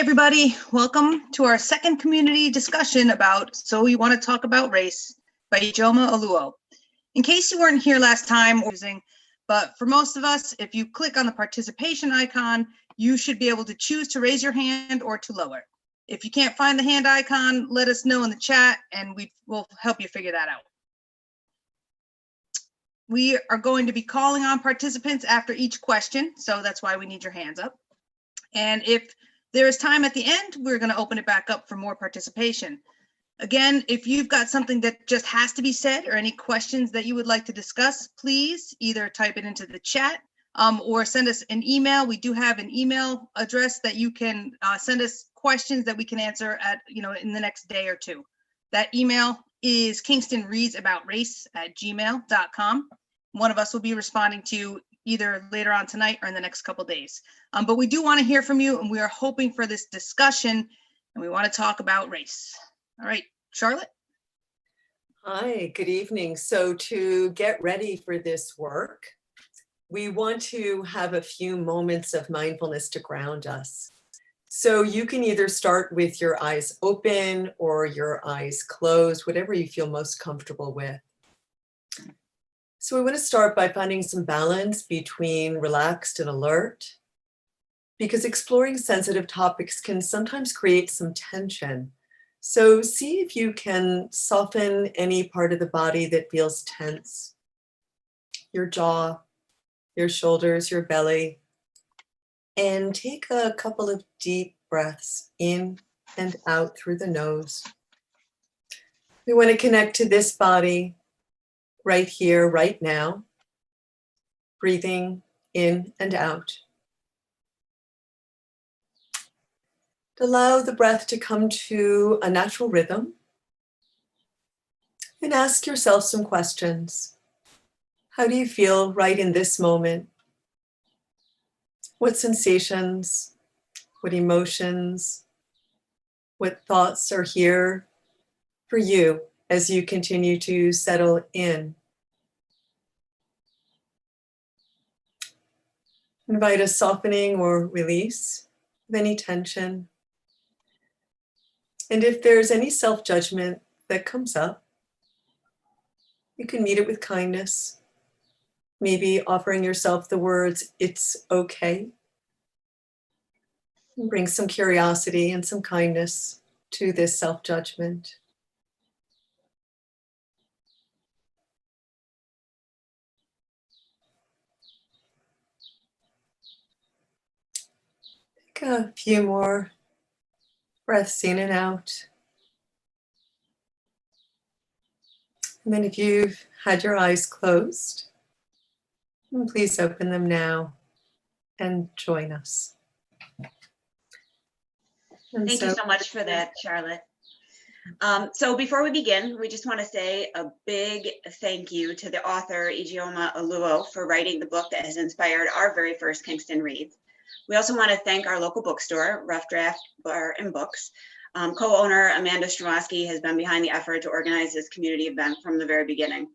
everybody. Welcome to our second community discussion about So We Want to Talk About Race by Ijeoma Oluo. In case you weren't here last time, but for most of us, if you click on the participation icon, you should be able to choose to raise your hand or to lower. If you can't find the hand icon, let us know in the chat and we will help you figure that out. We are going to be calling on participants after each question, so that's why we need your hands up. And if there is time at the end, we're going to open it back up for more participation. Again, if you've got something that just has to be said or any questions that you would like to discuss, please either type it into the chat or send us an email. We do have an email address that you can send us questions that we can answer at, in the next day or two. That email is kingstonreadsabout@gmail.com. One of us will be responding to you either later on tonight or in the next couple days. But we do want to hear from you, and we are hoping for this discussion, and we want to talk about race. All right, Charlotte? Hi, good evening. So to get ready for this work, we want to have a few moments of mindfulness to ground us. So you can either start with your eyes open or your eyes closed, whatever you feel most comfortable with. So we want to start by finding some balance between relaxed and alert, because exploring sensitive topics can sometimes create some tension. So see if you can soften any part of the body that feels tense, your jaw, your shoulders, your belly, and take a couple of deep breaths in and out through the nose. We want to connect to this body right here, right now, breathing in and out. Allow the breath to come to a natural rhythm and ask yourself some questions. How do you feel right in this moment? What sensations, what emotions, what thoughts are here for you as you continue to settle in? Invite a softening or release of any tension. And if there's any self-judgment that comes up, you can meet it with kindness, maybe offering yourself the words, "It's okay." And bring some curiosity and some kindness to this self-judgment. Take a few more breaths in and out. And then if you've had your eyes closed, please open them and join us. Thank you so much for that, Charlotte. So before we begin, we just want to say a big thank you to the author, Ijeoma Oluo, for writing the book that has inspired our very first Kingston Reads. We also want to thank our local bookstore, Rough Draft Bar and Books. Co-owner Amanda Stromowski has been behind the effort to organize this community event from the very beginning.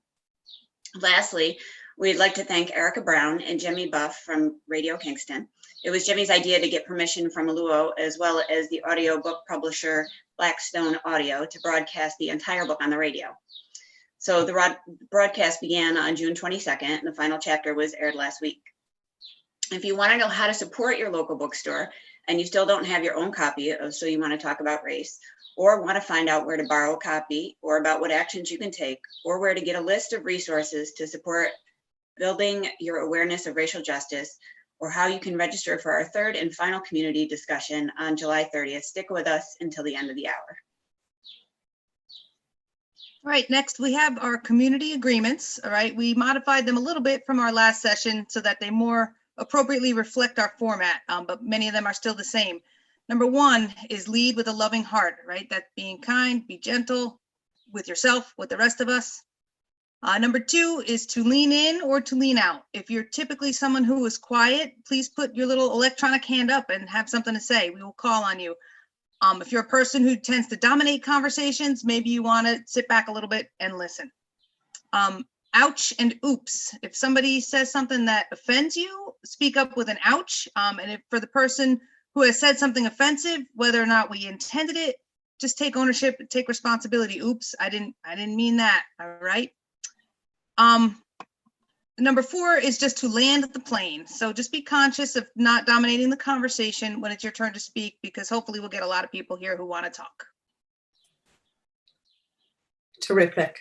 Lastly, we'd like to thank Erica Brown and Jimmy Buff from Radio Kingston. It was Jimmy's idea to get permission from Oluo, as well as the audiobook publisher Blackstone Audio, to broadcast the entire book on the radio. So the broadcast began on June 22nd, and the final chapter was aired last week. If you want to know how to support your local bookstore and you still don't have your own copy of So You Want to Talk About Race, or want to find out where to borrow a copy, or about what actions you can take, or where to get a list of resources to support building your awareness of racial justice, or how you can register for our third and final community discussion on July 30th, stick with us until the end of the hour. All right, next we have our community agreements. All right, we modified them a little bit from our last session so that they more appropriately reflect our format, but many of them are still the same. Number one is lead with a loving heart, right? That being kind, be gentle with yourself, with the rest of us. Number two is to lean in or to lean out. If you're typically someone who is quiet, please put your little electronic hand up and have something to say. We will call on you. If you're a person who tends to dominate conversations, maybe you want to sit back a little bit and listen. Ouch and oops. If somebody says something that offends you, speak up with an ouch. And if for the person who has said something offensive, whether or not we intended it, just take ownership, take responsibility. Oops, I didn't mean that. All right. Number 4 is just to land the plane. So just be conscious of not dominating the conversation when it's your turn to speak, because hopefully we'll get a lot of people here who want to talk. Terrific.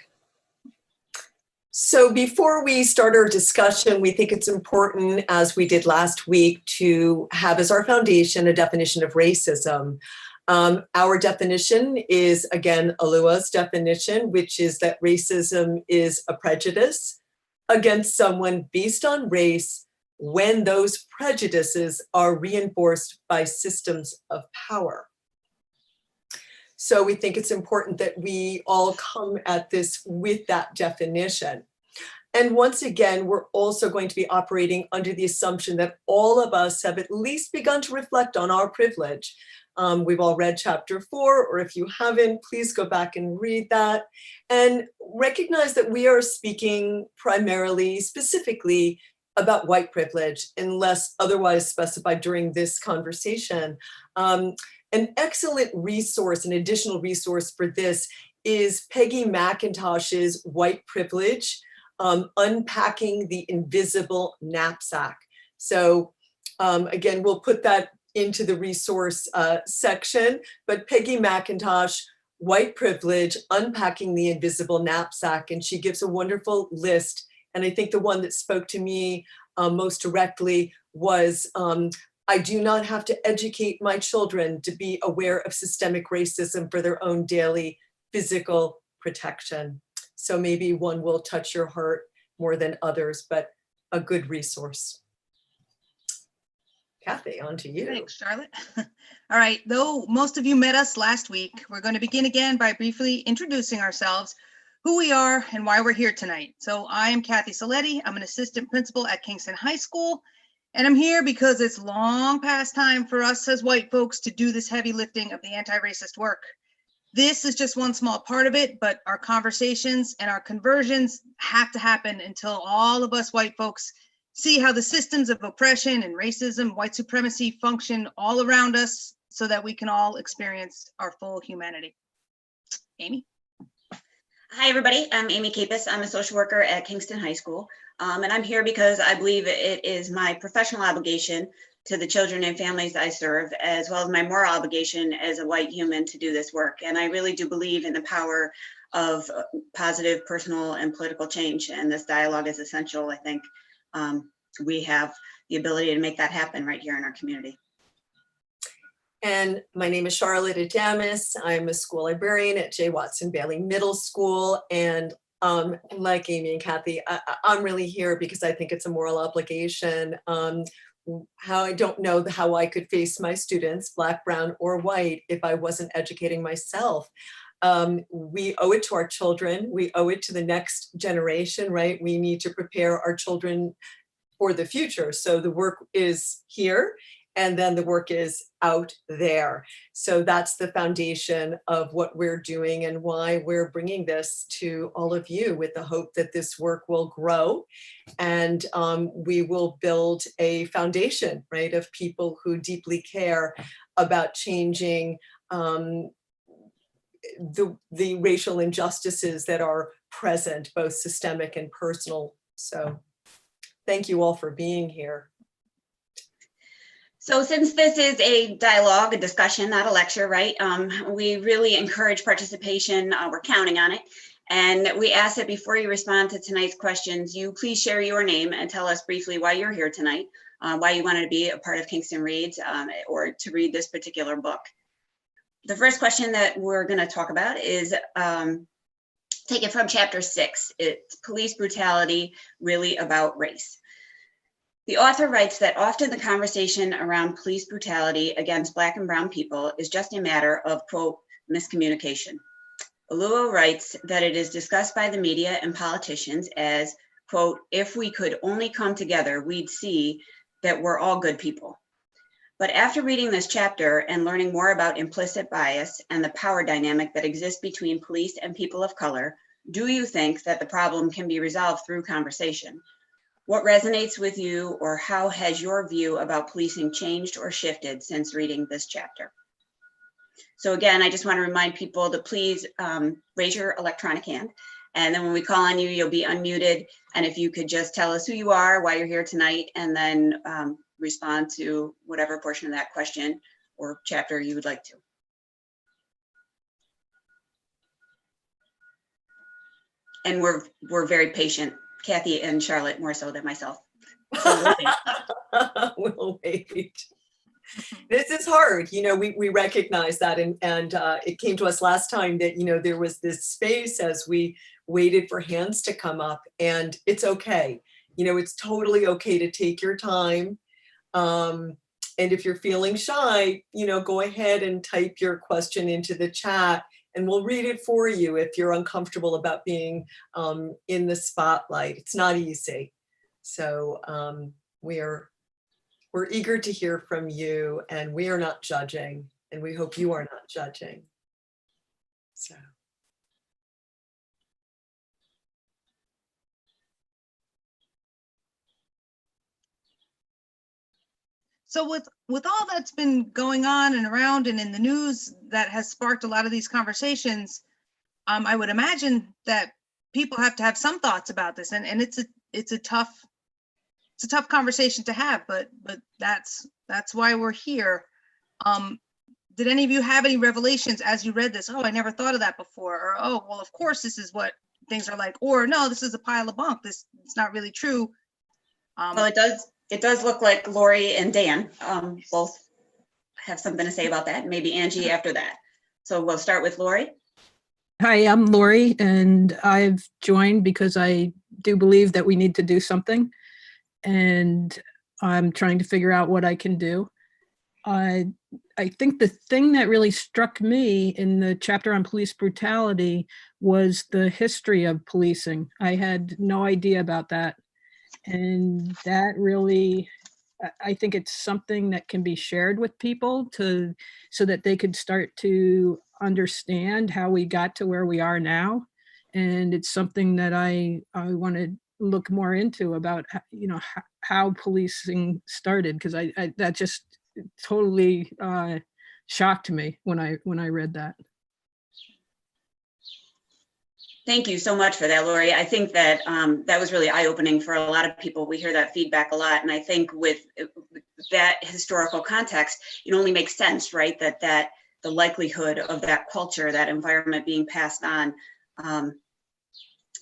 So before we start our discussion, we think it's important, as we did last week, to have as our foundation a definition of racism. Our definition is, again, Oluo's definition, which is that racism is a prejudice against someone based on race when those prejudices are reinforced by systems of power. So we think it's important that we all come at this with that definition. And once again, we're also going to be operating under the assumption that all of us have at least begun to reflect on our privilege. We've all read chapter 4, or if you haven't, please go back and read that and recognize that we are speaking primarily, specifically about white privilege, unless otherwise specified during this conversation. An excellent resource, an additional resource for this, is Peggy McIntosh's White Privilege, Unpacking the Invisible Knapsack. So again, we'll put that into the resource section, but Peggy McIntosh, White Privilege, Unpacking the Invisible Knapsack, and she gives a wonderful list. And I think the one that spoke to me most directly was, I do not have to educate my children to be aware of systemic racism for their own daily physical protection. So maybe one will touch your heart more than others, but a good resource. Kathy, on to you. Thanks, Charlotte. All right, though most of you met us last week, we're going to begin again by briefly introducing ourselves, who we are, and why we're here tonight. So I am Kathy Saletti. I'm an assistant principal at Kingston High School, and I'm here because it's long past time for us as white folks to do this heavy lifting of the anti-racist work. This is just one small part of it, but our conversations and our conversions have to happen until all of us white folks see how the systems of oppression and racism, white supremacy function all around us so that we can all experience our full humanity. Amy? Hi, everybody. I'm Amy Capus. I'm a social worker at Kingston High School. And I'm here because I believe it is my professional obligation to the children and families I serve, as well as my moral obligation as a white human to do this work. And I really do believe in the power of positive personal and political change. And this dialogue is essential. I think we have the ability to make that happen right here in our community. And my name is Charlotte Adamus. I'm a school librarian at J. Watson Bailey Middle School. And like Amy and Kathy, I'm really here because I think it's a moral obligation. How I don't know how I could face my students, Black, brown, or white, if I wasn't educating myself. We owe it to our children. We owe it to the next generation, right? We need to prepare our children for the future. So the work is here, and then the work is out there. So that's the foundation of what we're doing and why we're bringing this to all of you, with the hope that this work will grow and we will build a foundation, right, of people who deeply care about changing the racial injustices that are present, both systemic and personal. So thank you all for being here. So since this is a dialogue, a discussion, not a lecture, right? We really encourage participation. We're counting on it. And we ask that before you respond to tonight's questions, you please share your name and tell us briefly why you're here tonight, why you wanted to be a part of Kingston Reads or to read this particular book. The first question that we're going to talk about is taken from chapter 6. It's Police Brutality, Really About Race. The author writes that often the conversation around police brutality against Black and brown people is just a matter of, quote, miscommunication. Oluo writes that it is discussed by the media and politicians as, quote, if we could only come together, we'd see that we're all good people. But after reading this chapter and learning more about implicit bias and the power dynamic that exists between police and people of color, do you think that the problem can be resolved through conversation? What resonates with you, or how has your view about policing changed or shifted since reading this chapter? So again, I just want to remind people to please raise your electronic hand. And then when we call on you, you'll be unmuted. And if you could just tell us who you are, why you're here tonight, and then respond to whatever portion of that question or chapter you would like to. And we're very patient, Kathy and Charlotte, more so than myself. So We'll wait. This is hard, you know, we recognize that, and it came to us last time that, you know, there was this space as we waited for hands to come up, and it's okay. You know, it's totally okay to take your time. And if you're feeling shy, you know, go ahead and type your question into the chat and we'll read it for you if you're uncomfortable about being in the spotlight. It's not easy. So we're eager to hear from you, and we are not judging, and we hope you are not judging. So with all that's been going on and around and in the news that has sparked a lot of these conversations, I would imagine that people have to have some thoughts about this, and it's a tough conversation to have, but that's why we're here. Did any of you have any revelations as you read this? Oh, I never thought of that before. Or, oh, well, of course this is what things are like. Or no, this is a pile of bunk. It's not really true. well, it does look like Lori and Dan both have something to say about that. Maybe Angie after that. So we'll start with Lori. Hi, I'm Lori, and I've joined because I do believe that we need to do something, and I'm trying to figure out what I can do. I think the thing that really struck me in the chapter on police brutality was the history of policing. I had no idea about that. And that really, I think it's something that can be shared with people so that they could start to understand how we got to where we are now. And it's something that I want to look more into about, you know, how policing started, because that just totally shocked me when I read that. Thank you so much for that, Lori. I think that that was really eye-opening for a lot of people. We hear that feedback a lot. And I think with that historical context, it only makes sense, right? That the likelihood of that culture, that environment being passed on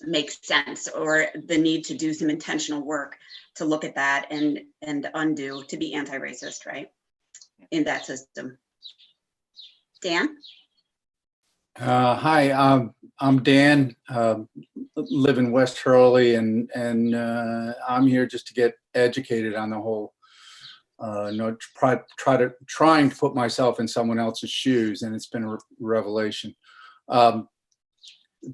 makes sense, or the need to do some intentional work to look at that and undo, to be anti-racist, right? In that system. Dan? Hi, I'm Dan, live in West Hurley, and I'm here just to get educated on the whole, trying to put myself in someone else's shoes, and it's been a revelation.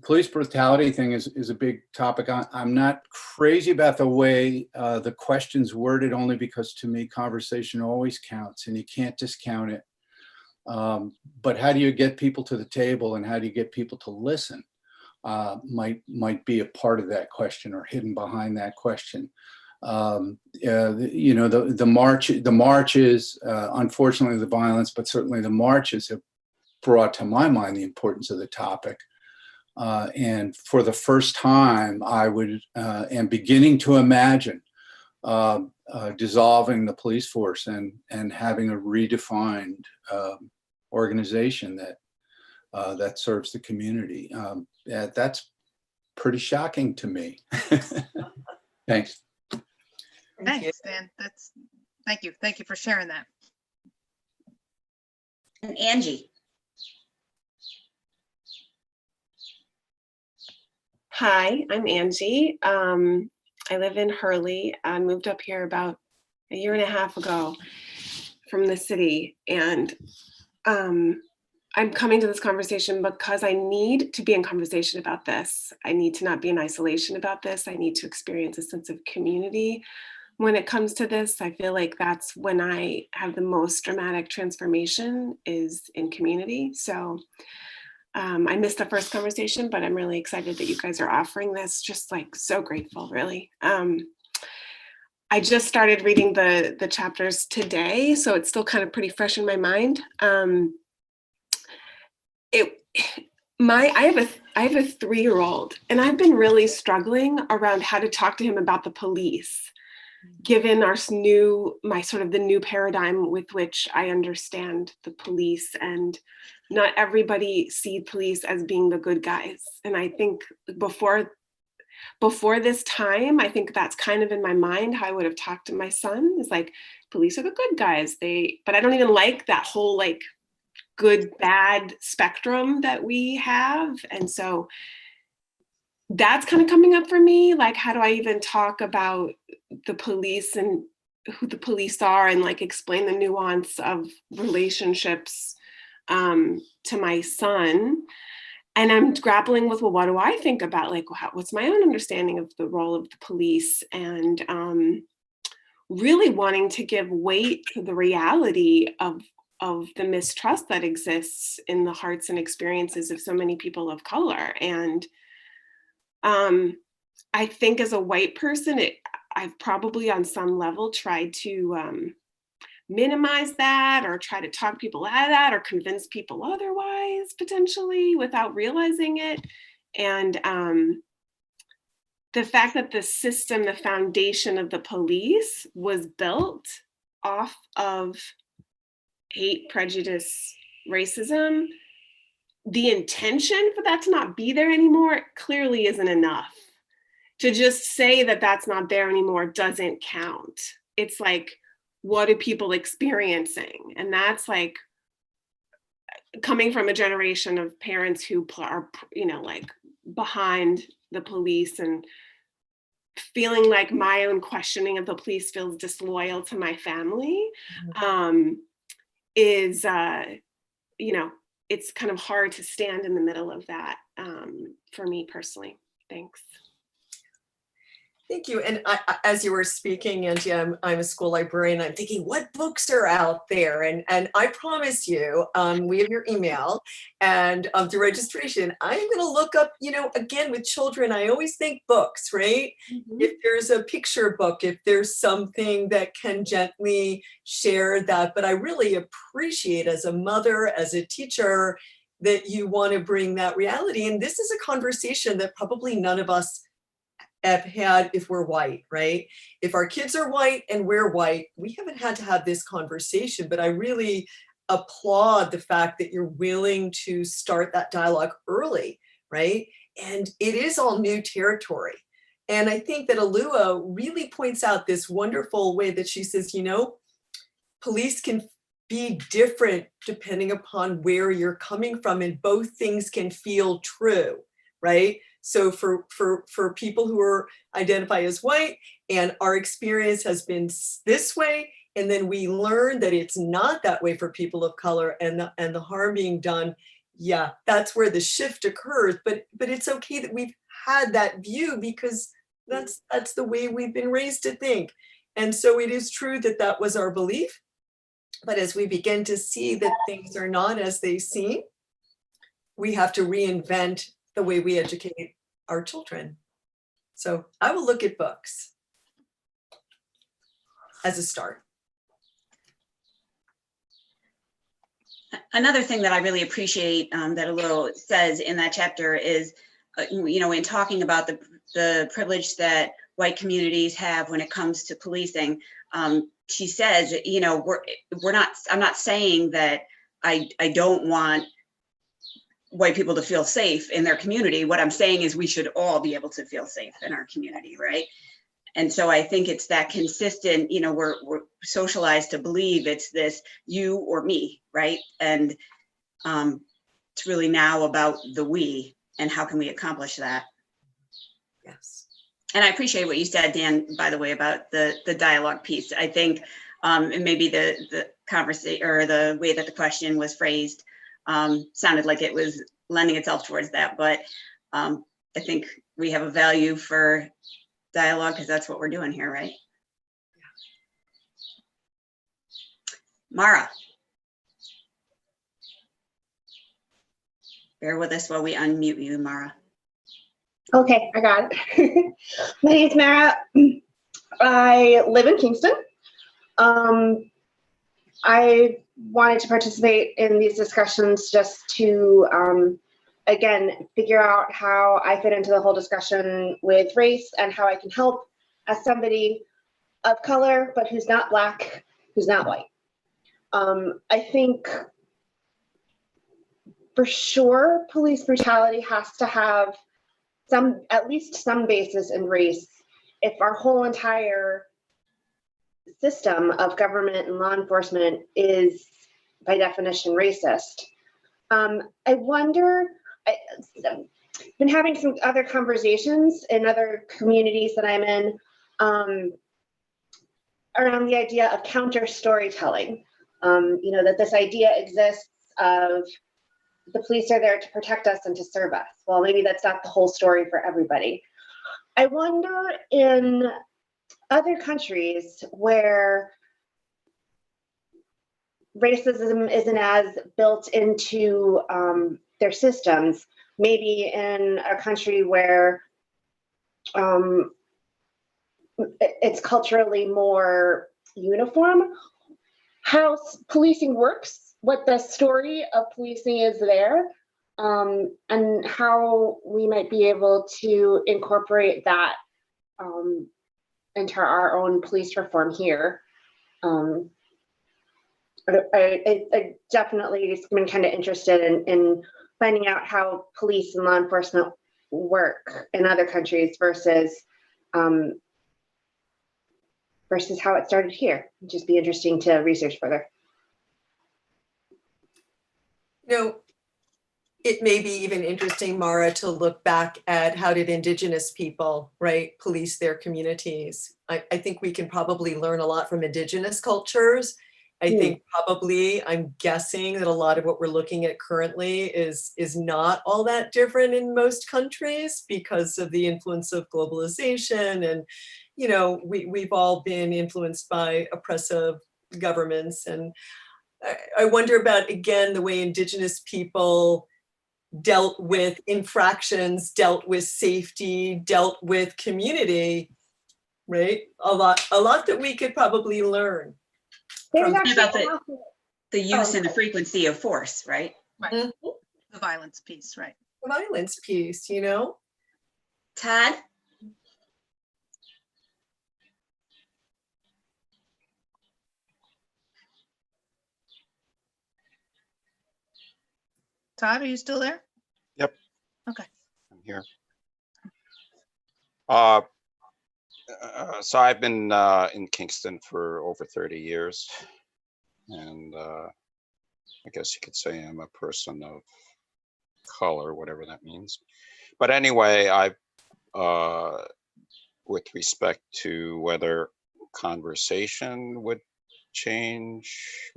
Police brutality thing is a big topic. I'm not crazy about the way the question's worded, only because to me, conversation always counts, and you can't discount it. But how do you get people to the table, and how do you get people to listen might be a part of that question, or hidden behind that question. You know, the marches, unfortunately the violence, but certainly the marches have brought to my mind the importance of the topic. And for the first time, I am beginning to imagine dissolving the police force and having a redefined organization that serves the community. That's pretty shocking to me. Thanks. Thanks, Dan. Thank you. Thank you for sharing that. And Angie. Hi, I'm Angie. I live in Hurley. I moved up here about a year and a half ago from the city, and I'm coming to this conversation because I need to be in conversation about this. I need to not be in isolation about this. I need to experience a sense of community when it comes to this. I feel like that's when I have the most dramatic transformation, is in community. So I missed the first conversation, but I'm really excited that you guys are offering this. Just like so grateful, really. I just started reading the chapters today, so it's still kind of pretty fresh in my mind. I have a 3-year-old, and I've been really struggling around how to talk to him about the police, given the new paradigm with which I understand the police, and not everybody see police as being the good guys. And I think before this time, I think that's kind of in my mind how I would have talked to my son. It's like, police are the good guys. But I don't even like that whole like good, bad spectrum that we have. And so that's kind of coming up for me. Like, how do I even talk about the police and who the police are, and like explain the nuance of relationships to my son? And I'm grappling with, well, what do I think about, like, what's my own understanding of the role of the police, and really wanting to give weight to the reality of the mistrust that exists in the hearts and experiences of so many people of color. And I think as a white person, I've probably on some level tried to minimize that, or try to talk people out of that, or convince people otherwise, potentially, without realizing it. And the fact that the system, the foundation of the police was built off of hate, prejudice, racism, the intention for that to not be there anymore clearly isn't enough. To just say that that's not there anymore doesn't count. It's like, what are people experiencing? And that's like coming from a generation of parents who are, like behind the police, and feeling like my own questioning of the police feels disloyal to my family, is, it's kind of hard to stand in the middle of that for me personally. Thanks. Thank you. And as you were speaking, Angie, I'm a school librarian. I'm thinking, what books are out there? And I promise you, we have your email, and through registration, I'm going to look up, again, with children, I always think books, right? Mm-hmm. If there's a picture book, if there's something that can gently share that. But I really appreciate, as a mother, as a teacher, that you want to bring that reality. And this is a conversation that probably none of us have had if we're white, right? If our kids are white and we're white, we haven't had to have this conversation, but I really applaud the fact that you're willing to start that dialogue early, right? And it is all new territory. And I think that Oluo really points out this wonderful way that she says, police can be different depending upon where you're coming from, and both things can feel true, right? So for people who identify as white, and our experience has been this way, and then we learn that it's not that way for people of color, and the harm being done, yeah, that's where the shift occurs. But it's okay that we've had that view, because that's the way we've been raised to think. And so it is true that was our belief. But as we begin to see that things are not as they seem, we have to reinvent the way we educate our children. So I will look at books as a start. Another thing that I really appreciate that Oluo says in that chapter is, in talking about the privilege that white communities have when it comes to policing, she says, I'm not saying that I don't want white people to feel safe in their community. What I'm saying is we should all be able to feel safe in our community, right? And so I think it's that consistent, we're socialized to believe it's this you or me, right? And it's really now about the we, and how can we accomplish that? Yes. And I appreciate what you said, Dan, by the way, about the dialogue piece. I think, and maybe the conversation, or the way that the question was phrased, sounded like it was lending itself towards that, but I think we have a value for dialogue, because that's what we're doing here, right? Mara. Bear with us while we unmute you, Mara. Okay, I got it. My name is Mara. I live in Kingston. I wanted to participate in these discussions just to, again, figure out how I fit into the whole discussion with race and how I can help as somebody of color, but who's not Black, who's not white. I think for sure police brutality has to have at least some basis in race. If our whole entire system of government and law enforcement is by definition racist. I wonder, I've been having some other conversations in other communities that I'm in around the idea of counter storytelling. That this idea exists of the police are there to protect us and to serve us. Well, maybe that's not the whole story for everybody. I wonder in other countries where racism isn't as built into their systems, maybe in a country where it's culturally more uniform, how policing works, what the story of policing is there, and how we might be able to incorporate that into our own police reform here. I definitely been kind of interested in finding out how police and law enforcement work in other countries versus how it started here. It'd just be interesting to research further. It may be even interesting, Mara, to look back at how did Indigenous people, right, police their communities. I think we can probably learn a lot from Indigenous cultures. I think probably, I'm guessing that a lot of what we're looking at currently is not all that different in most countries because of the influence of globalization. And, we've all been influenced by oppressive governments. And I wonder about, again, the way Indigenous people dealt with infractions, dealt with safety, dealt with community, right? A lot that we could probably learn. From about the use and the frequency of force, right? Right. Mm-hmm. The violence piece, right? The violence piece, Todd? Todd, are you still there? Yep. Okay. I'm here. So I've been in Kingston for over 30 years. And I guess you could say I'm a person of color, whatever that means. But anyway, with respect to whether conversation would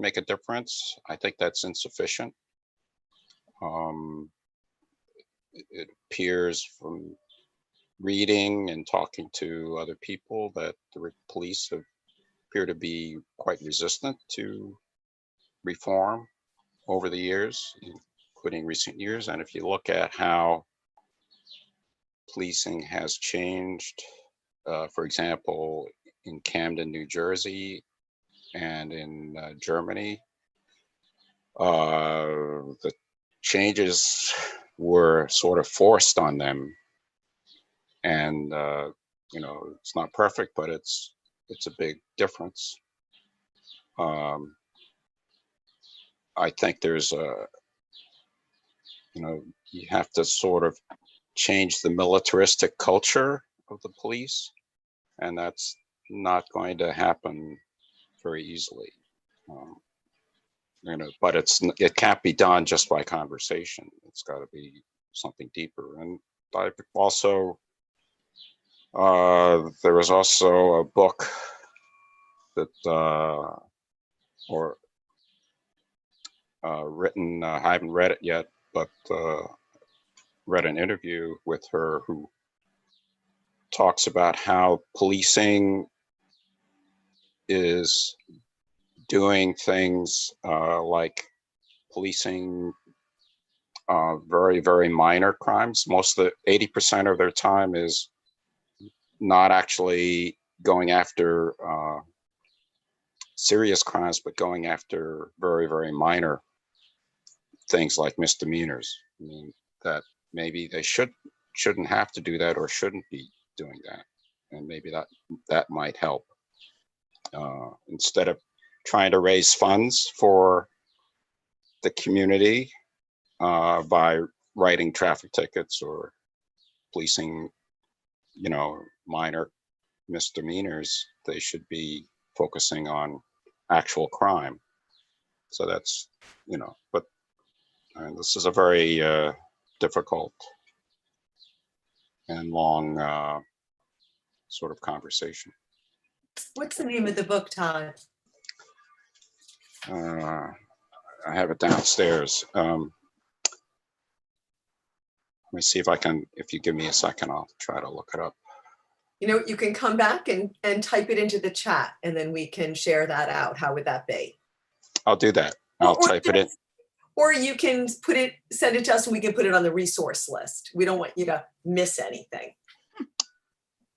make a difference, I think that's insufficient. It appears from reading and talking to other people that the police appear to be quite resistant to reform over the years, including recent years. And if you look at how policing has changed, for example, in Camden, New Jersey, and in Germany, the changes were sort of forced on them. And, it's not perfect, but it's a big difference. I think there's you have to sort of change the militaristic culture of the police, and that's not going to happen very easily. But it can't be done just by conversation. It's got to be something deeper. And I've also, there was also a book that, written, I haven't read it yet, but read an interview with her who talks about how policing is doing things like policing very, very minor crimes. 80% of their time is not actually going after serious crimes, but going after very, very minor things like misdemeanors. I mean, that maybe they shouldn't have to do that or shouldn't be doing that. And maybe that might help. Instead of trying to raise funds for the community by writing traffic tickets or policing, minor misdemeanors, they should be focusing on actual crime. So that's, but this is a very difficult and long sort of conversation. What's the name of the book, Todd? I have it downstairs. Let me see if you give me a second, I'll try to look it up. You can come back and type it into the chat, and then we can share that out. How would that be? I'll do that. I'll type it in. Or you can send it to us and we can put it on the resource list. We don't want you to miss anything.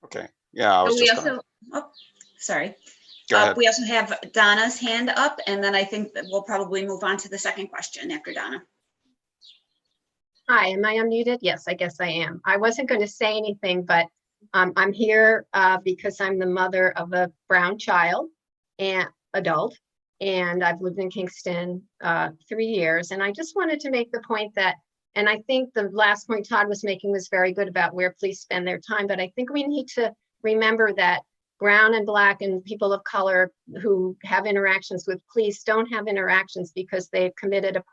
Okay. Yeah, I was We just also, sorry. Go ahead. We also have Donna's hand up, and then I think that we'll probably move on to the second question after Donna. Hi, am I unmuted? Yes, I guess I am. I wasn't going to say anything, but I'm here because I'm the mother of a brown child and adult, and I've lived in Kingston 3 years. And I just wanted to make the point that, and I think the last point Todd was making was very good about where police spend their time, but I think we need to remember that brown and black and people of color who have interactions with police don't have interactions because they've committed a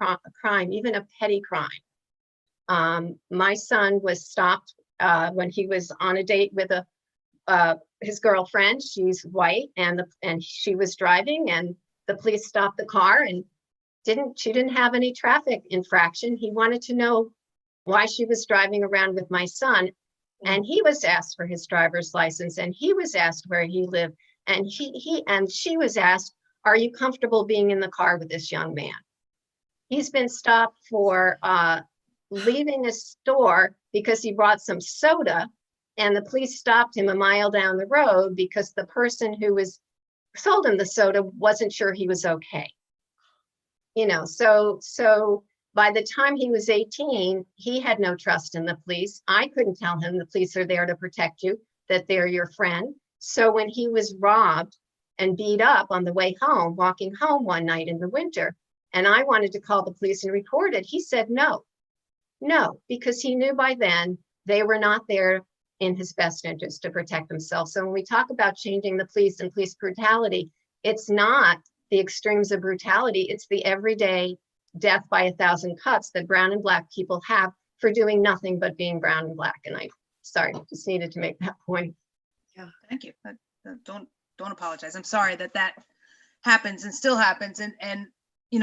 crime, even a petty crime. My son was stopped when he was on a date with his girlfriend. She's white, and she was driving, and the police stopped the car, and she didn't have any traffic infraction. He wanted to know why she was driving around with my son, and he was asked for his driver's license, and he was asked where he lived, and she was asked, "Are you comfortable being in the car with this young man?" He's been stopped for leaving a store because he brought some soda, and the police stopped him a mile down the road because the person who sold him the soda wasn't sure he was okay. So by the time he was 18, he had no trust in the police. I couldn't tell him the police are there to protect you, that they're your friend. So when he was robbed and beat up on the way home, walking home one night in the winter, and I wanted to call the police and report it, he said no, because he knew by then they were not there in his best interest to protect themselves. So when we talk about changing the police and police brutality, it's not the extremes of brutality, it's the everyday death by 1,000 cuts that brown and black people have for doing nothing but being brown and black. And just needed to make that point. Yeah, thank you. Don't apologize. I'm sorry that happens and still happens. And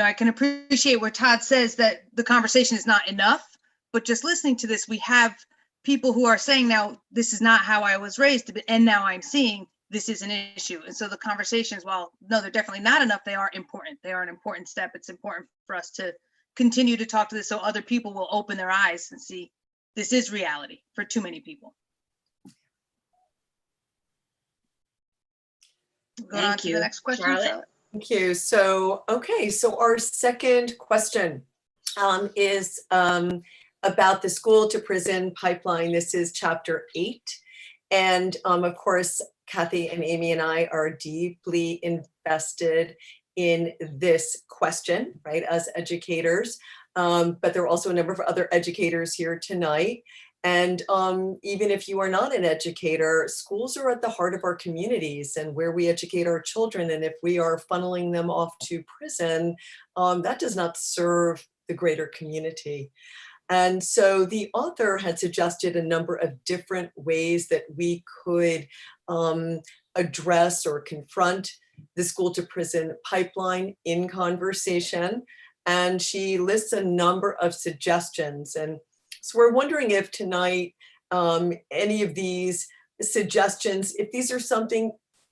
I can appreciate where Todd says that the conversation is not enough, but just listening to this, we have people who are saying now, this is not how I was raised, and now I'm seeing this is an issue. And so the conversations, while no, they're definitely not enough, they are important. They are an important step. It's important for us to continue to talk to this so other people will open their eyes and see this is reality for too many people. Going on to the next question, Charlotte. Thank you. So, okay, so our second question is about the school to prison pipeline. This is chapter 8. And of course, Kathy and Amy and I are deeply invested in this question, right, as educators. But there are also a number of other educators here tonight. And even if you are not an educator, schools are at the heart of our communities and where we educate our children. And if we are funneling them off to prison, that does not serve the greater community. And so the author had suggested a number of different ways that we could address or confront the school to prison pipeline in conversation. And she lists a number of suggestions. And so we're wondering if tonight, any of these suggestions, if these are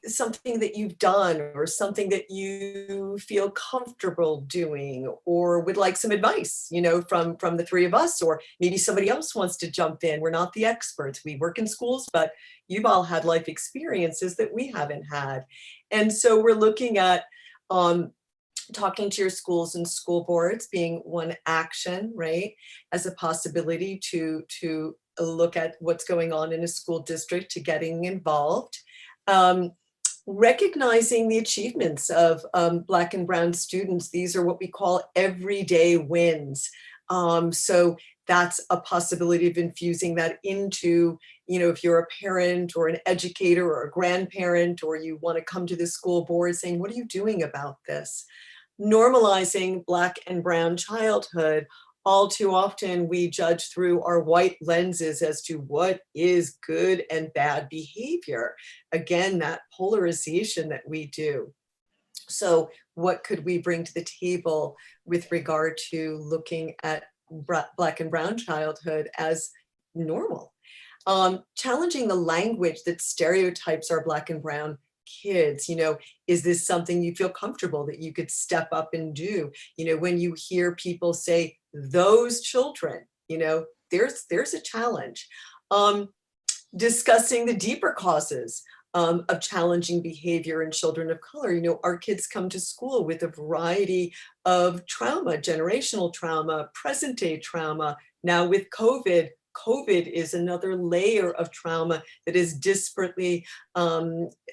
something that you've done or something that you feel comfortable doing or would like some advice, from the three of us, or maybe somebody else wants to jump in. We're not the experts. We work in schools, but you've all had life experiences that we haven't had. And so we're looking at talking to your schools and school boards being one action, right? As a possibility to look at what's going on in a school district, to getting involved. Recognizing the achievements of Black and Brown students. These are what we call everyday wins. So that's a possibility of infusing that into, if you're a parent or an educator or a grandparent, or you want to come to the school board saying, what are you doing about this? Normalizing Black and Brown childhood. All too often we judge through our white lenses as to what is good and bad behavior. Again, that polarization that we do. So what could we bring to the table with regard to looking at Black and Brown childhood as normal? Challenging the language that stereotypes our Black and Brown kids. Is this something you feel comfortable that you could step up and do? When you hear people say those children, there's a challenge. Discussing the deeper causes of challenging behavior in children of color. Our kids come to school with a variety of trauma, generational trauma, present day trauma. Now with COVID is another layer of trauma that is disparately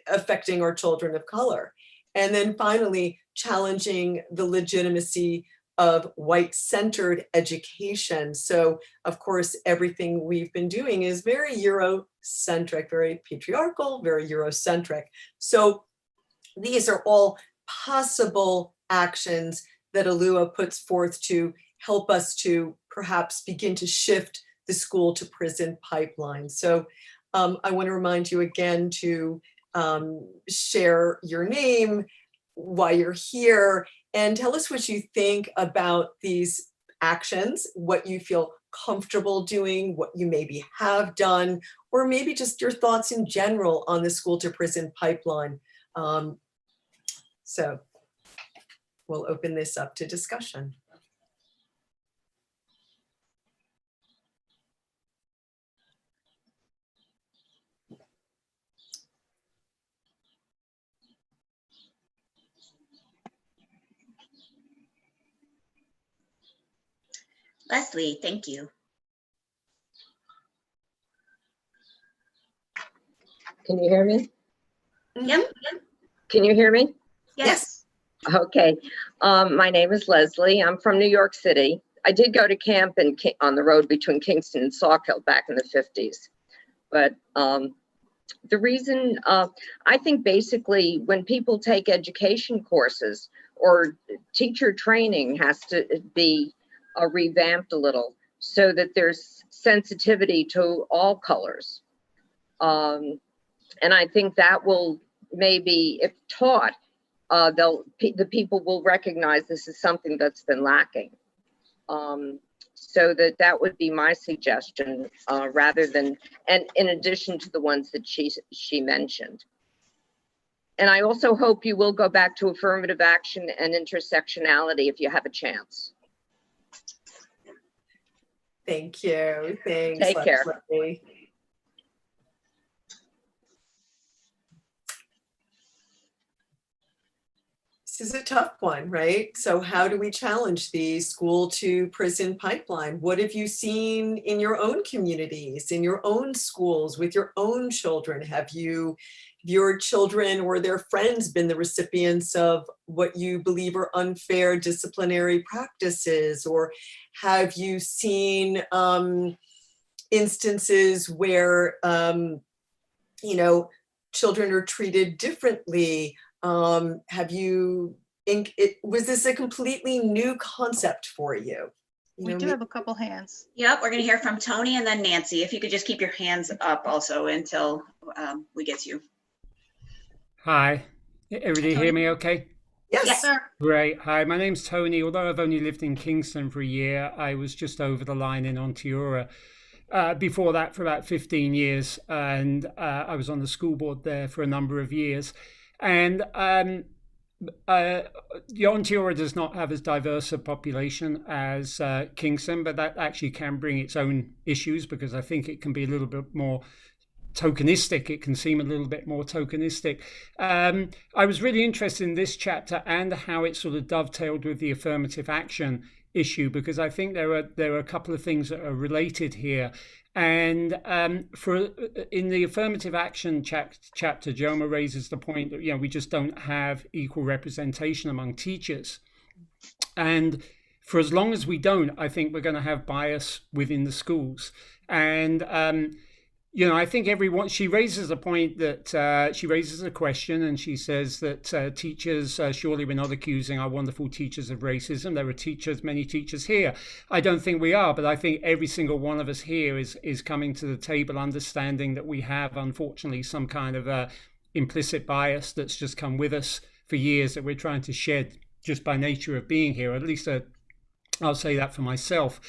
affecting our children of color. And then finally, challenging the legitimacy of white-centered education. So, of course, everything we've been doing is very Eurocentric, very patriarchal, very Eurocentric. So these are all possible actions that Oluo puts forth to help us to perhaps begin to shift the school to prison pipeline. So I want to remind you again to share your name, why you're here, and tell us what you think about these actions, what you feel comfortable doing, what you maybe have done, or maybe just your thoughts in general on the school to prison pipeline. So we'll open this up to discussion. Leslie, thank you. Can you hear me? Yep. Can you hear me? Yes. Okay. My name is Leslie. I'm from New York City. I did go to camp on the road between Kingston and Sawkill back in the 50s. But the reason, I think basically when people take education courses or teacher training has to be revamped a little so that there's sensitivity to all colors. And I think that will maybe, if taught, the people will recognize this is something that's been lacking. So that would be my suggestion, rather than, and in addition to the ones that she mentioned. And I also hope you will go back to affirmative action and intersectionality if you have a chance. Thank you. Thanks. Take care. Leslie. This is a tough one, right? So how do we challenge the school to prison pipeline? What have you seen in your own communities, in your own schools, with your own children? Have your children or their friends been the recipients of what you believe are unfair disciplinary practices? Or have you seen instances where, children are treated differently? Was this a completely new concept for you? We do have a couple hands. Yep, we're gonna hear from Tony and then Nancy. If you could just keep your hands up also until we get to you. Hi, everybody hear me okay? Yes. Sir. Great. Hi, my name's Tony. Although I've only lived in Kingston for a year, I was just over the line in Onteora. before that for about 15 years, and I was on the school board there for a number of years. And Ontario does not have as diverse a population as Kingston, but that actually can bring its own issues, because I think it can be a little bit more tokenistic. It can seem a little bit more tokenistic. I was really interested in this chapter and how it sort of dovetailed with the affirmative action issue, because I think there are a couple of things that are related here. And in the affirmative action chapter, Ijeoma raises the point that we just don't have equal representation among teachers, and for as long as we don't, I think we're going to have bias within the schools. And I think she raises a point that she raises a question, and she says that teachers, surely we're not accusing our wonderful teachers of racism. There are many teachers here. I don't think we are, but I think every single one of us here is coming to the table understanding that we have, unfortunately, some kind of implicit bias that's just come with us for years that we're trying to shed just by nature of being here. At least I'll say that for myself.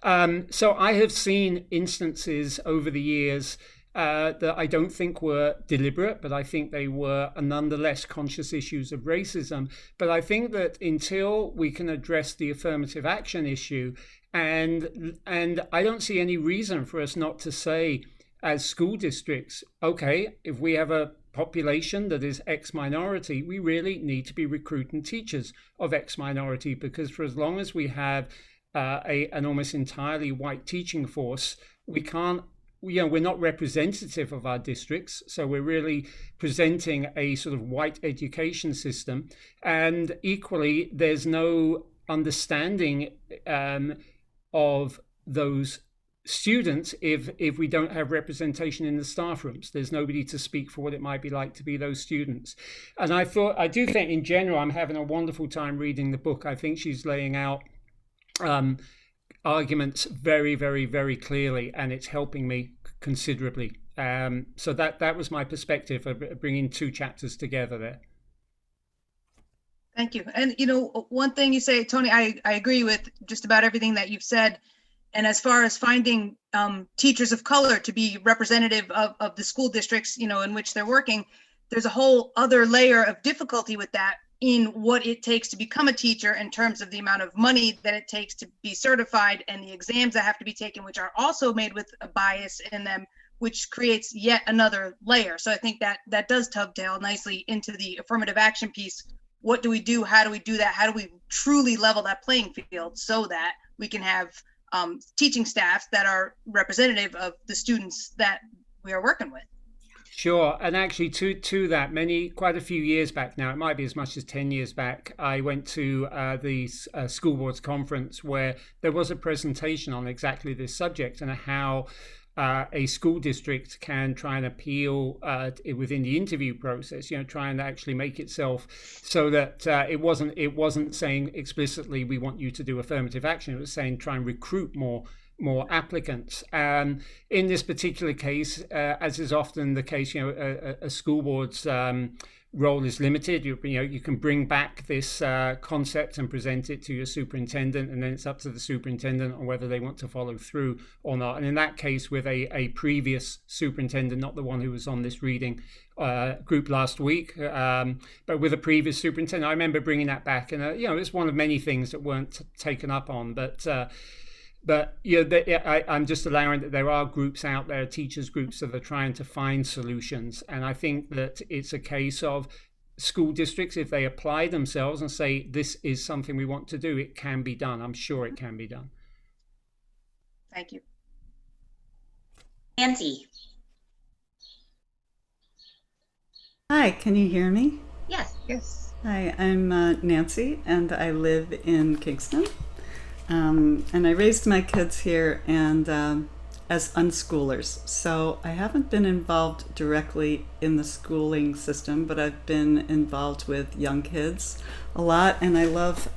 So I have seen instances over the years that I don't think were deliberate, but I think they were nonetheless conscious issues of racism. But I think that until we can address the affirmative action issue, and I don't see any reason for us not to say as school districts, okay, if we have a population that is X minority, we really need to be recruiting teachers of X minority, because for as long as we have an almost entirely white teaching force, we're not representative of our districts. So we're really presenting a sort of white education system. And equally, there's no understanding of those students if we don't have representation in the staff rooms. There's nobody to speak for what it might be like to be those students. And I do think in general, I'm having a wonderful time reading the book. I think she's laying out arguments very, very, very clearly, and it's helping me considerably. So that was my perspective of bringing two chapters together there. Thank you. And one thing you say, Tony, I agree with just about everything that you've said. And as far as finding teachers of color to be representative of the school districts, in which they're working, there's a whole other layer of difficulty with that, in what it takes to become a teacher, in terms of the amount of money that it takes to be certified, and the exams that have to be taken, which are also made with a bias in them, which creates yet another layer. So I think that does dovetail nicely into the affirmative action piece. What do we do? How do we do that? How do we truly level that playing field so that we can have teaching staffs that are representative of the students that we are working with? Sure. And actually to that, quite a few years back now, it might be as much as 10 years back, I went to the school boards conference where there was a presentation on exactly this subject, and how a school district can try and appeal within the interview process, try and actually make itself so that it wasn't saying explicitly, we want you to do affirmative action. It was saying try and recruit more applicants. In this particular case, as is often the case, a school board's role is limited. You can bring back this concept and present it to your superintendent, and then it's up to the superintendent on whether they want to follow through or not. And in that case, with a previous superintendent, not the one who was on this reading group last week, but with a previous superintendent, I remember bringing that back, and it's one of many things that weren't taken up on, but I'm just allowing that there are groups out there, teachers groups, that are trying to find solutions. And I think that it's a case of school districts, if they apply themselves and say, this is something we want to do, it can be done. I'm sure it can be done. Thank you. Nancy. Hi, can you hear me? Yes. Yes. Hi, I'm Nancy, and I live in Kingston. And I raised my kids here and as unschoolers. So I haven't been involved directly in the schooling system, but I've been involved with young kids a lot. And I love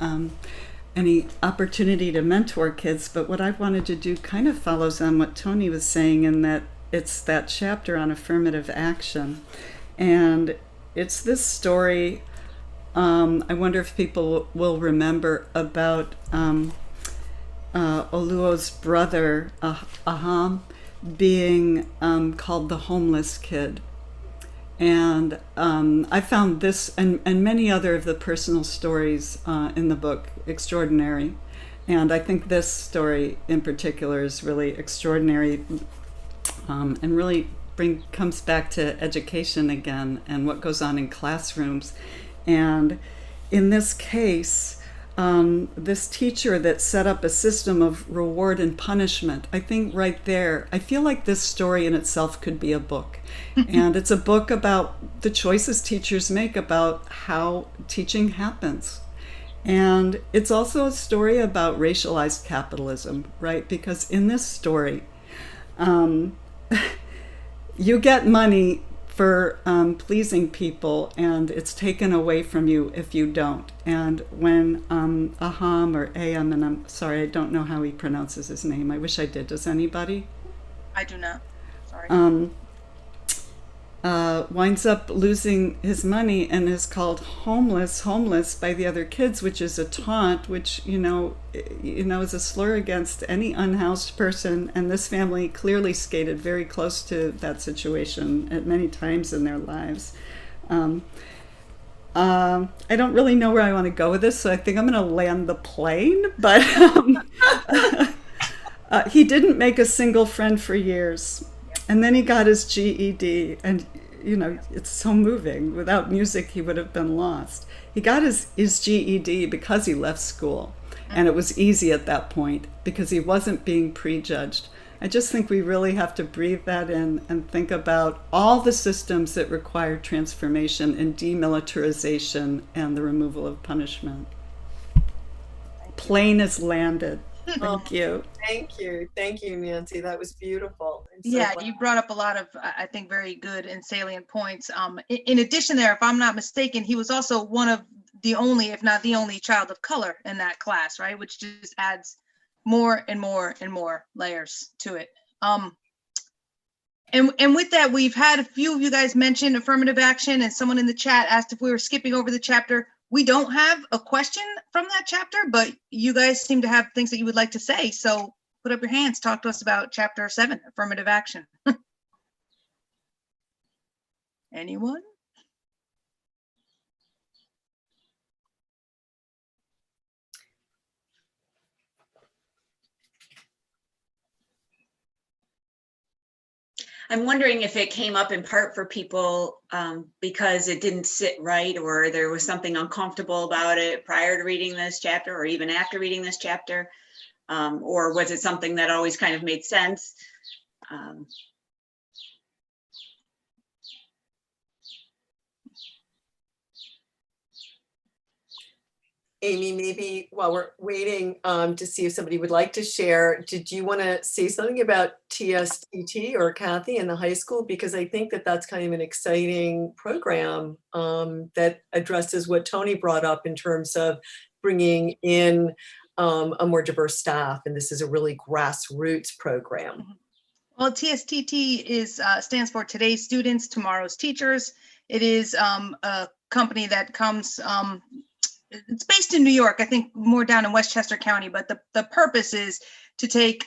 any opportunity to mentor kids. But what I wanted to do kind of follows on what Tony was saying, in that it's that chapter on affirmative action. And it's this story, I wonder if people will remember, about Oluo's brother, Aham, being called the homeless kid. And I found this and many other of the personal stories in the book extraordinary. And I think this story in particular is really extraordinary, and really comes back to education again and what goes on in classrooms. And in this case, this teacher that set up a system of reward and punishment, I think right there, I feel like this story in itself could be a book. And it's a book about the choices teachers make about how teaching happens. And it's also a story about racialized capitalism, right? Because in this story, you get money for pleasing people, and it's taken away from you if you don't. And when Aham or Ayam, and I'm sorry, I don't know how he pronounces his name. I wish I did. Does anybody? I do not. Sorry. Winds up losing his money and is called homeless by the other kids, which is a taunt, which is a slur against any unhoused person. And this family clearly skated very close to that situation at many times in their lives. I don't really know where I want to go with this, so I think I'm going to land the plane. But he didn't make a single friend for years. And then he got his GED, and it's so moving. Without music, he would have been lost. He got his GED because he left school, and it was easy at that point because he wasn't being prejudged. I just think we really have to breathe that in and think about all the systems that require transformation and demilitarization and the removal of punishment. Plane has landed. Thank you. Thank you, Nancy. That was beautiful. Yeah, you brought up a lot of, I think, very good and salient points. In addition there, if I'm not mistaken, he was also one of the only, if not the only, child of color in that class, right? Which just adds more and more and more layers to it. And with that, we've had a few of you guys mention affirmative action, and someone in the chat asked if we were skipping over the chapter. We don't have a question from that chapter, but you guys seem to have things that you would like to say. So put up your hands, talk to us about chapter 7, affirmative action. Anyone? I'm wondering if it came up in part for people because it didn't sit right, or there was something uncomfortable about it prior to reading this chapter, or even after reading this chapter, or was it something that always kind of made sense? Amy, maybe while we're waiting to see if somebody would like to share, did you want to say something about TSTT or Kathy in the high school? Because I think that that's kind of an exciting program that addresses what Tony brought up in terms of bringing in a more diverse staff. And this is a really grassroots program. Well, TSTT stands for Today's Students, Tomorrow's Teachers. It is a company that comes, it's based in New York, I think more down in Westchester County, but the purpose is to take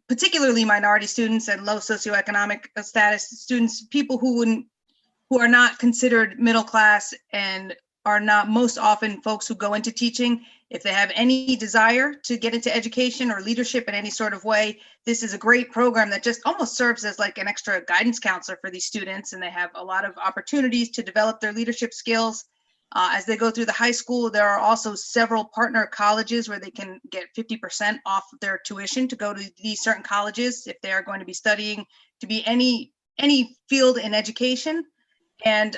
particularly minority students and low socioeconomic status students, people who are not considered middle class and are not most often folks who go into teaching. If they have any desire to get into education or leadership in any sort of way, this is a great program that just almost serves as like an extra guidance counselor for these students. And they have a lot of opportunities to develop their leadership skills. As they go through the high school, there are also several partner colleges where they can get 50% off of their tuition to go to these certain colleges if they are going to be studying to be any field in education. And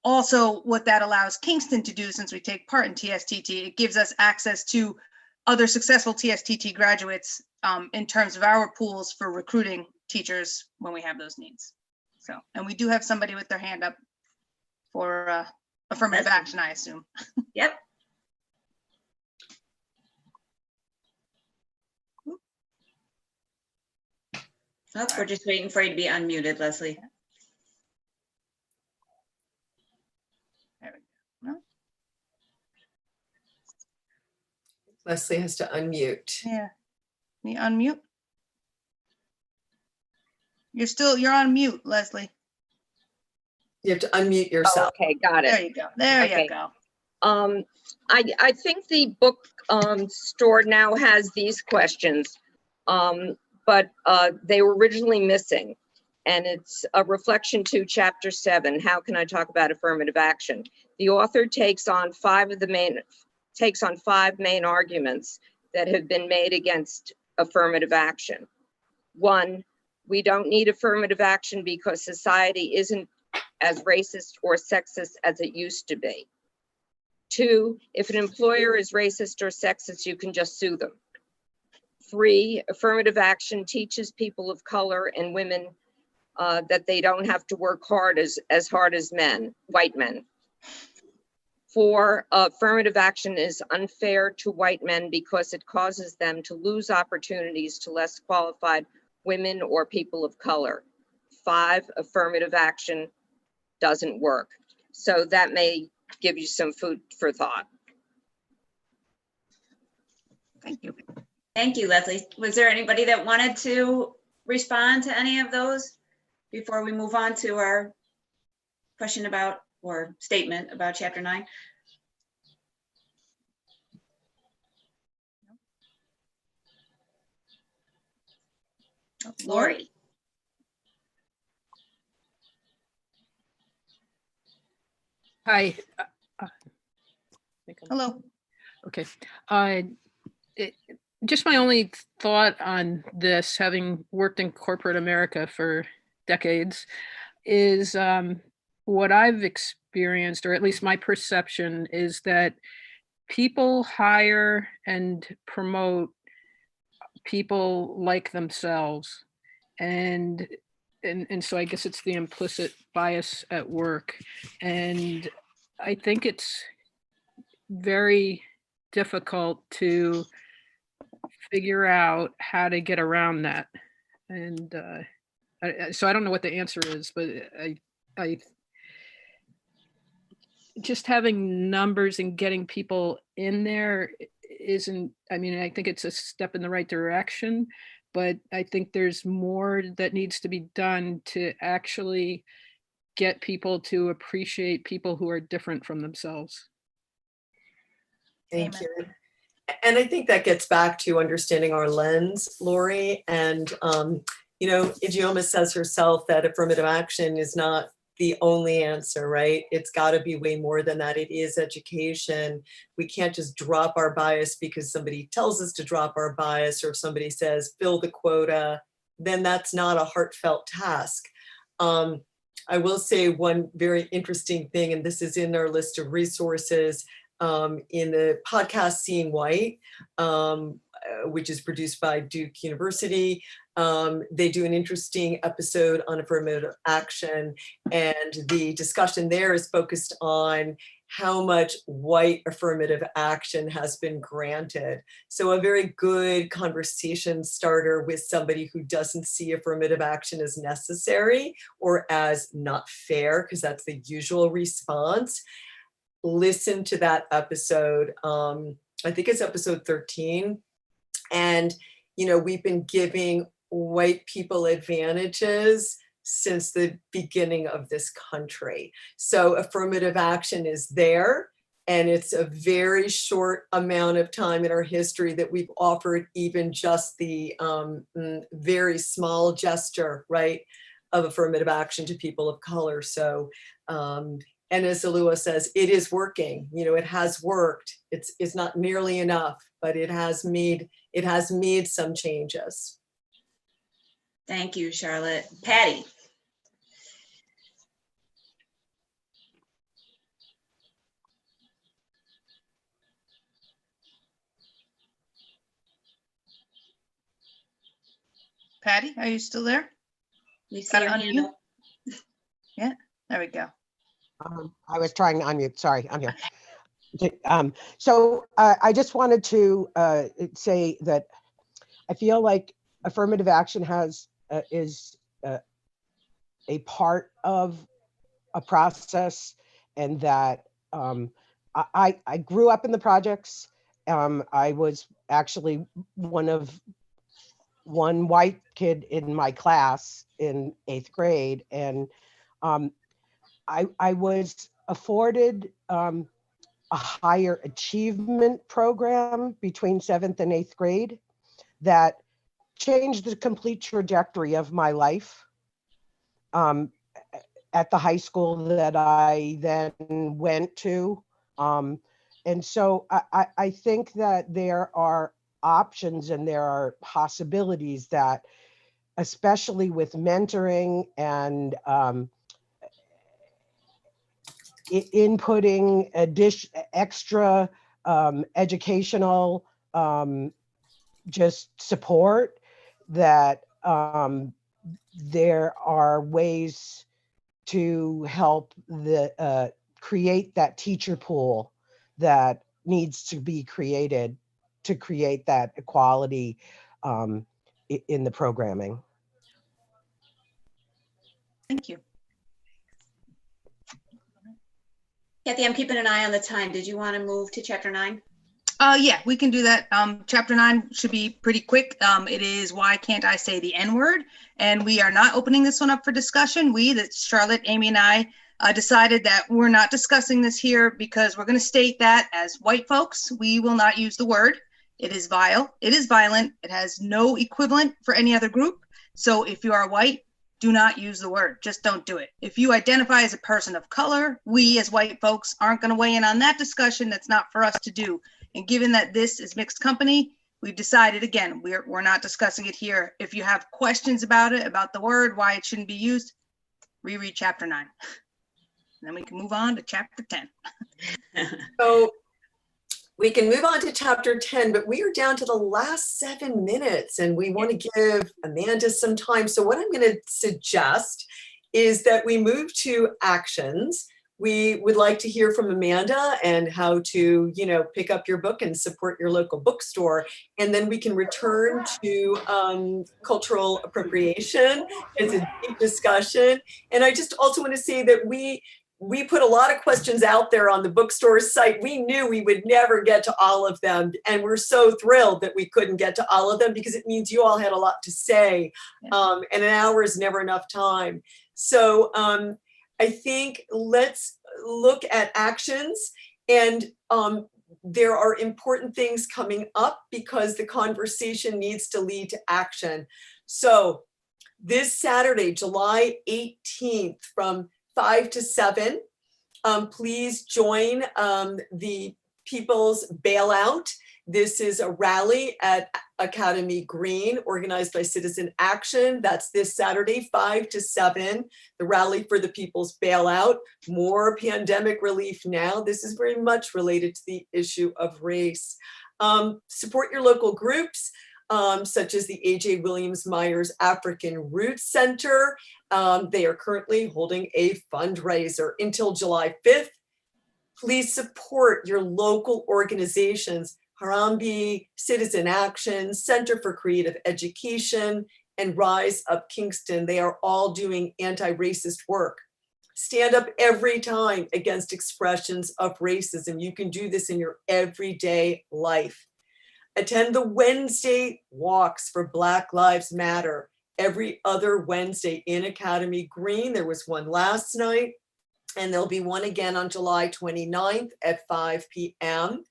also what that allows Kingston to do, since we take part in TSTT, it gives us access to other successful TSTT graduates in terms of our pools for recruiting teachers when we have those needs. So, and we do have somebody with their hand up for affirmative action, I assume. Yep. Oh, we're just waiting for you to be unmuted, Leslie. There we go. Leslie has to unmute. Yeah. Can you unmute? You're on mute, Leslie. You have to unmute yourself. Okay, got There it. you go. There Okay. you go. I think the book store now has these questions, but they were originally missing. And it's a reflection to chapter 7. How can I talk about affirmative action? The author takes on five main arguments that have been made against affirmative action. 1, we don't need affirmative action because society isn't as racist or sexist as it used to be. 2, if an employer is racist or sexist, you can just sue them. 3, affirmative action teaches people of color and women that they don't have to work hard as hard as white men. 4, affirmative action is unfair to white men because it causes them to lose opportunities to less qualified women or people of color. 5, affirmative action doesn't work. So that may give you some food for thought. Thank you. Thank you, Leslie. Was there anybody that wanted to respond to any of those before we move on to our question about, or statement about chapter 9? Lori. Hi. Hello. Okay. Just my only thought on this, having worked in corporate America for decades, is what I've experienced, or at least my perception, is that people hire and promote people like themselves. And so I guess it's the implicit bias at work. And I think it's very difficult to figure out how to get around that. And so I don't know what the answer is, but I just having numbers and getting people in there isn't, I mean, I think it's a step in the right direction, but I think there's more that needs to be done to actually get people to appreciate people who are different from themselves. Thank Amen. you. And I think that gets back to understanding our lens, Lori. And, you know, Ijeoma says herself that affirmative action is not the only answer, right? It's got to be way more than that. It is education. We can't just drop our bias because somebody tells us to drop our bias, or if somebody says, fill the quota, then that's not a heartfelt task. I will say one very interesting thing, and this is in our list of resources, in the podcast Seeing White, which is produced by Duke University. They do an interesting episode on affirmative action, and the discussion there is focused on how much white affirmative action has been granted. So a very good conversation starter with somebody who doesn't see affirmative action as necessary or as not fair, because that's the usual response. Listen to that episode. I think it's episode 13. And, you know, we've been giving white people advantages since the beginning of this country. So affirmative action is there, and it's a very short amount of time in our history that we've offered even just the very small gesture, right, of affirmative action to people of color. So, and as Oluo says, it is working. You know, it has worked. It's not nearly enough, but it has made some changes. Thank you, Charlotte. Patty. Patty, are you still there? You see Gotta your hand unmute. up? Yeah, there we go. I was trying to unmute. Sorry, I'm here. So I just wanted to say that I feel like affirmative action is a part of a process, and that I grew up in the projects, I was actually one white kid in my class in 8th grade. And I was afforded a higher achievement program between 7th and 8th grade that changed the complete trajectory of my life at the high school that I then went to. And so I think that there are options and there are possibilities that, especially with mentoring and inputting extra educational just support, that there are ways to help create that teacher pool that needs to be created to create that equality in the programming. Thank you. Kathy, I'm keeping an eye on the time. Did you want to move to chapter 9? Yeah, we can do that. Chapter 9 should be pretty quick. It is Why Can't I Say the N-Word? And we are not opening this one up for discussion. That's Charlotte, Amy, and I decided that we're not discussing this here because we're going to state that as white folks, we will not use the word. It is vile. It is violent. It has no equivalent for any other group. So if you are white, do not use the word. Just don't do it. If you identify as a person of color, we as white folks aren't going to weigh in on that discussion. That's not for us to do. And given that this is mixed company, we've decided, again, we're not discussing it here. If you have questions about it, about the word, why it shouldn't be used, reread chapter 9. Then we can move on to chapter 10. So we can move on to chapter 10, but we are down to the last 7 minutes and we want to give Amanda some time. So what I'm going to suggest is that we move to actions. We would like to hear from Amanda and how to, pick up your book and support your local bookstore. And then we can return to cultural appropriation as a deep discussion. And I just also want to say that we put a lot of questions out there on the bookstore site. We knew we would never get to all of them. And we're so thrilled that we couldn't get to all of them because it means you all had a lot to say. And an hour is never enough time. So I think let's look at actions, and there are important things coming up because the conversation needs to lead to action. So this Saturday, July 18th from 5 to 7, please join the People's Bailout. This is a rally at Academy Green organized by Citizen Action. That's this Saturday, 5 to 7, the rally for the People's Bailout. More pandemic relief now. This is very much related to the issue of race. Support your local groups, such as the A.J. Williams Myers African Roots Center. They are currently holding a fundraiser until July 5th. Please support your local organizations, Harambee, Citizen Action, Center for Creative Education, and Rise Up Kingston. They are all doing anti-racist work. Stand up every time against expressions of racism. You can do this in your everyday life. Attend the Wednesday walks for Black Lives Matter every other Wednesday in Academy Green. There was one last night, and there'll be one again on July 29th at 5 p.m.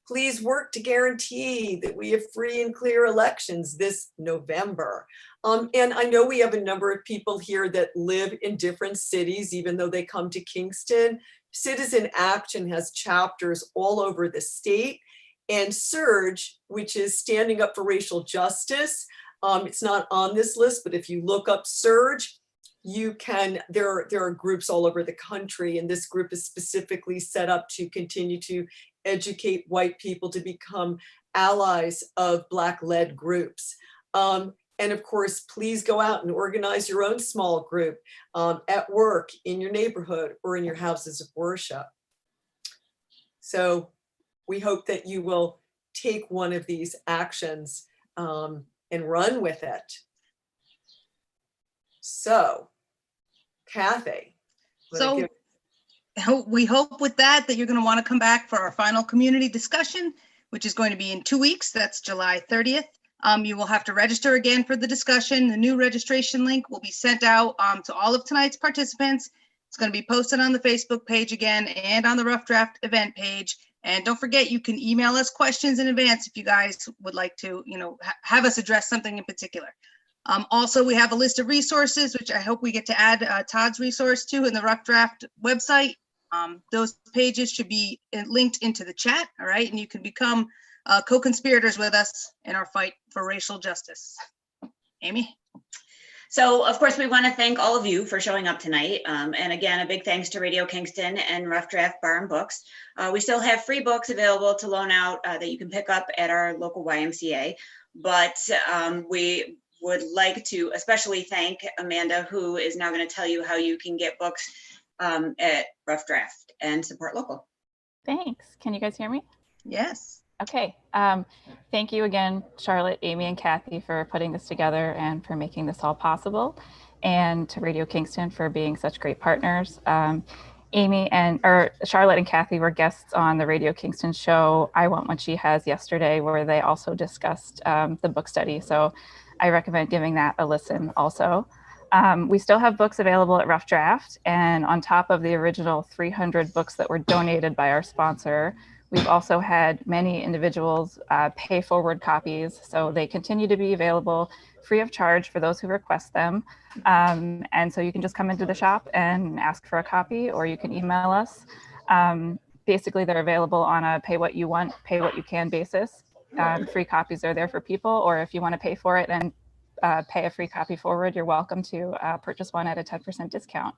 Please work to guarantee that we have free and clear elections this November. And I know we have a number of people here that live in different cities, even though they come to Kingston. Citizen Action has chapters all over the state. And SURGE, which is Standing Up for Racial Justice, it's not on this list, but if you look up SURGE, there are groups all over the country, and this group is specifically set up to continue to educate white people to become allies of Black-led groups. And of course, please go out and organize your own small group at work, in your neighborhood, or in your houses of worship. So we hope that you will take one of these actions and run with it. So, Kathy. We hope with that you're going to want to come back for our final community discussion. which is going to be in 2 weeks. That's July 30th. You will have to register again for the discussion. The new registration link will be sent out to all of tonight's participants. It's going to be posted on the Facebook page again and on the Rough Draft event page. And don't forget, you can email us questions in advance if you guys would like to, have us address something in particular. Also, we have a list of resources, which I hope we get to add Todd's resource to in the Rough Draft website. Those pages should be linked into the chat, all right? And you can become co-conspirators with us in our fight for racial justice. Amy? So, of course, we want to thank all of you for showing up tonight. And again, a big thanks to Radio Kingston and Rough Draft Bar and Books. We still have free books available to loan out that you can pick up at our local YMCA. But we would like to especially thank Amanda, who is now going to tell you how you can get books at Rough Draft and support local. Thanks. Can you guys hear me? Yes. Okay. Thank you again, Charlotte, Amy, and Kathy for putting this together and for making this all possible, and to Radio Kingston for being such great partners. Charlotte and Kathy were guests on the Radio Kingston show, I Want What She Has, yesterday, where they also discussed the book study. So I recommend giving that a listen also. We still have books available at Rough Draft, and on top of the original 300 books that were donated by our sponsor, we've also had many individuals pay forward copies, so they continue to be available free of charge for those who request them. And so you can just come into the shop and ask for a copy, or you can email us. Basically, they're available on a pay what you want, pay what you can basis. Free copies are there for people, or if you want to pay for it and pay a free copy forward, you're welcome to purchase one at a 10% discount.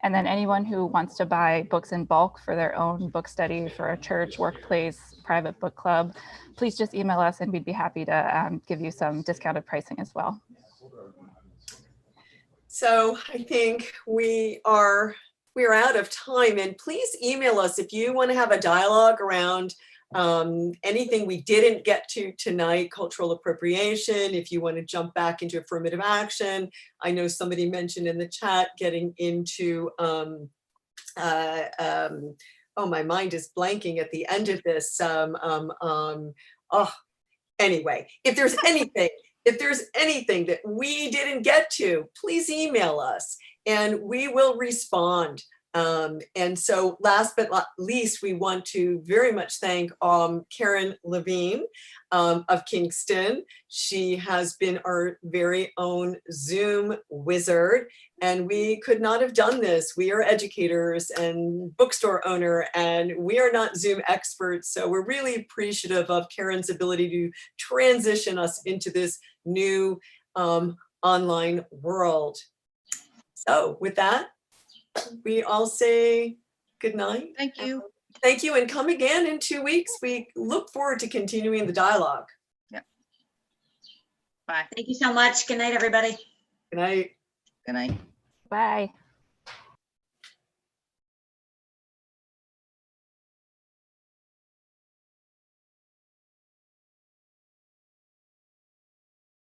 And then anyone who wants to buy books in bulk for their own book study, for a church, workplace, private book club, please just email us and we'd be happy to give you some discounted pricing as well. So I think we are out of time, and please email us if you want to have a dialogue around anything we didn't get to tonight, cultural appropriation, if you want to jump back into affirmative action. I know somebody mentioned in the chat getting into, oh, my mind is blanking at the end of this. Anyway, if there's anything that we didn't get to, please email us and we will respond. And so last but not least, we want to very much thank Karen Levine of Kingston. She has been our very own Zoom wizard, and we could not have done this. We are educators and bookstore owner, and we are not Zoom experts. So we're really appreciative of Karen's ability to transition us into this new online world. So with that, we all say good night. Thank you. Thank you, and come again in 2 weeks. We look forward to continuing the dialogue. Yep. Bye. Thank you so much. Good night, everybody. Good night. Good night. Bye.